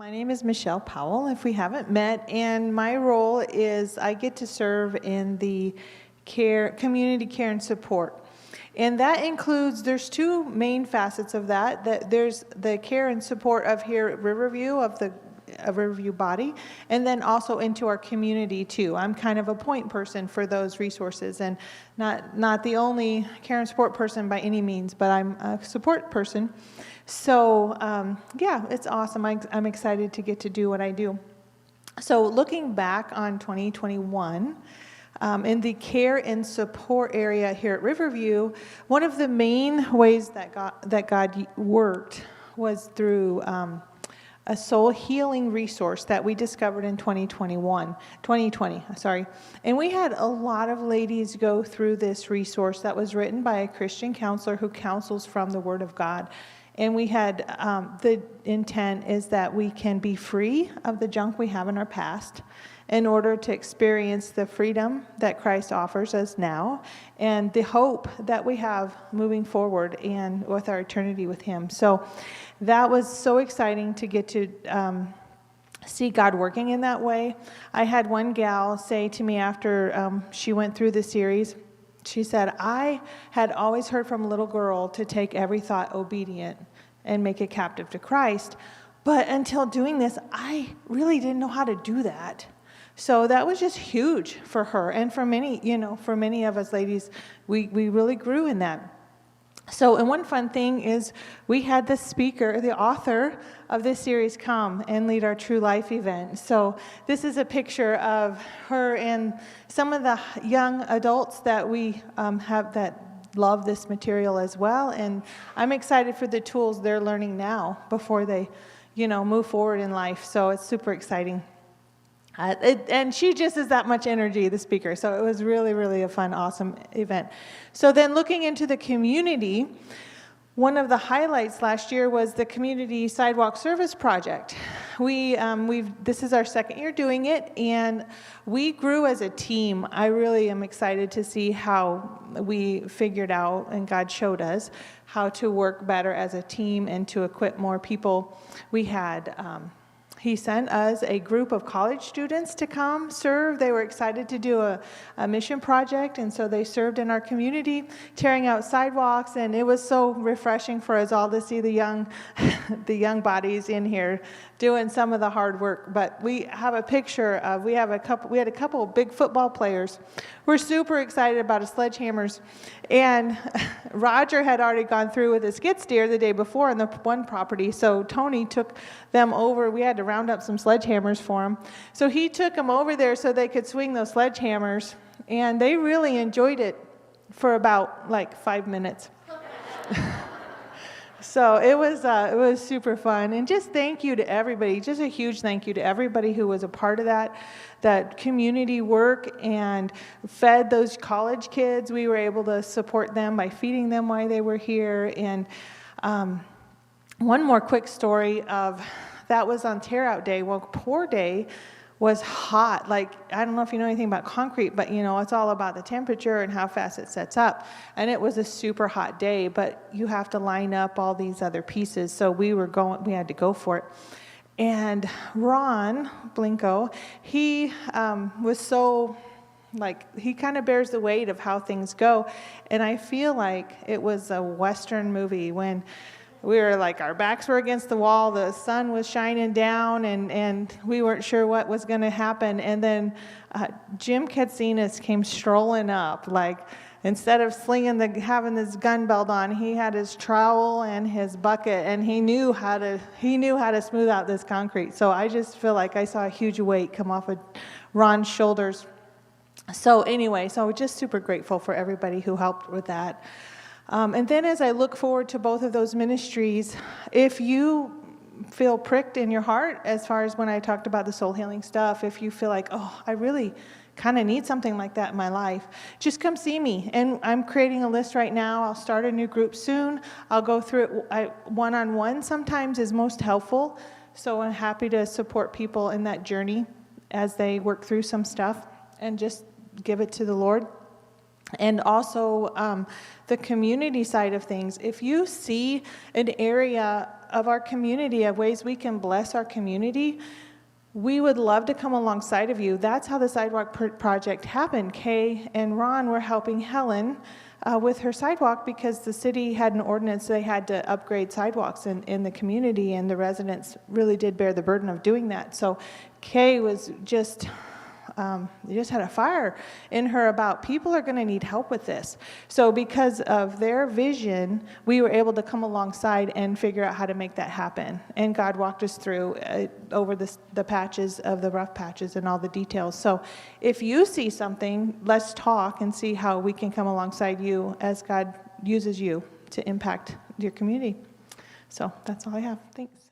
My name is Michelle Powell, if we haven't met, and my role is I get to serve in the community care and support. And that includes, there's two main facets of that. There's the care and support of here at Riverview, of Riverview body, and then also into our community too. I'm kind of a point person for those resources, and not the only care and support person by any means, but I'm a support person. So yeah, it's awesome. I'm excited to get to do what I do. So looking back on 2021, in the care and support area here at Riverview, one of the main ways that God worked was through a soul healing resource that we discovered in 2020, sorry. And we had a lot of ladies go through this resource that was written by a Christian counselor who counsels from the Word of God. And we had, the intent is that we can be free of the junk we have in our past in order to experience the freedom that Christ offers us now and the hope that we have moving forward and with our eternity with Him. So that was so exciting to get to see God working in that way. I had one gal say to me after she went through the series, she said, I had always heard from a little girl to take every thought obedient and make it captive to Christ. But until doing this, I really didn't know how to do that. So that was just huge for her. And for many of us ladies, we really grew in that. So, and one fun thing is we had the speaker, the author of this series, come and lead our True Life event. So this is a picture of her and some of the young adults that we have that love this material as well. And I'm excited for the tools they're learning now before they, move forward in life. So it's super exciting. And she just has that much energy, the speaker. So it was really, really a fun, awesome event. So then looking into the community, one of the highlights last year was the Community Sidewalk Service Project. This is our second year doing it, and we grew as a team. I really am excited to see how we figured out, and God showed us, how to work better as a team and to equip more people. We had... He sent us a group of college students to come serve. They were excited to do a mission project, and so they served in our community, tearing out sidewalks, and it was so refreshing for us all to see the young bodies in here doing some of the hard work. But we have a picture of, we had a couple of big football players. We're super excited about sledgehammers, and Roger had already gone through with a skid steer the day before on the one property, so Tony took them over. We had to round up some sledgehammers for them. So he took them over there so they could swing those sledgehammers, and they really enjoyed it for about 5 minutes. So it was super fun. And just thank you to everybody, just a huge thank you to everybody who was a part of that community work and fed those college kids. We were able to support them by feeding them while they were here. And one more quick story of, that was on tear out day. Well, pour day was hot. I don't know if you know anything about concrete, but it's all about the temperature and how fast it sets up. And it was a super hot day, but you have to line up all these other pieces. So we had to go for it. And Ron Blinko, he was so, he kind of bears the weight of how things go. And I feel like it was a Western movie when we were our backs were against the wall, the sun was shining down, and we weren't sure what was going to happen. And then Jim Katsinas came strolling up, instead of having this gun belt on, he had his trowel and his bucket, and he knew how to smooth out this concrete. So I just feel like I saw a huge weight come off of Ron's shoulders. So anyway, so just super grateful for everybody who helped with that. And then as I look forward to both of those ministries, if you feel pricked in your heart, as far as when I talked about the soul healing stuff, if you feel I really kind of need something like that in my life, just come see me. And I'm creating a list right now. I'll start a new group soon. I'll go through it. One-on-one sometimes is most helpful. So I'm happy to support people in that journey as they work through some stuff and just give it to the Lord. And also the community side of things. If you see an area of our community, of ways we can bless our community, we would love to come alongside of you. That's how the Sidewalk Project happened. Kay and Ron were helping Helen with her sidewalk because the city had an ordinance they had to upgrade sidewalks in the community, and the residents really did bear the burden of doing that. So Kay was just had a fire in her about people are going to need help with this. So because of their vision, we were able to come alongside and figure out how to make that happen. And God walked us through over the patches of the rough patches and all the details. So if you see something, let's talk and see how we can come alongside you as God uses you to impact your community. So that's all I have. Thanks.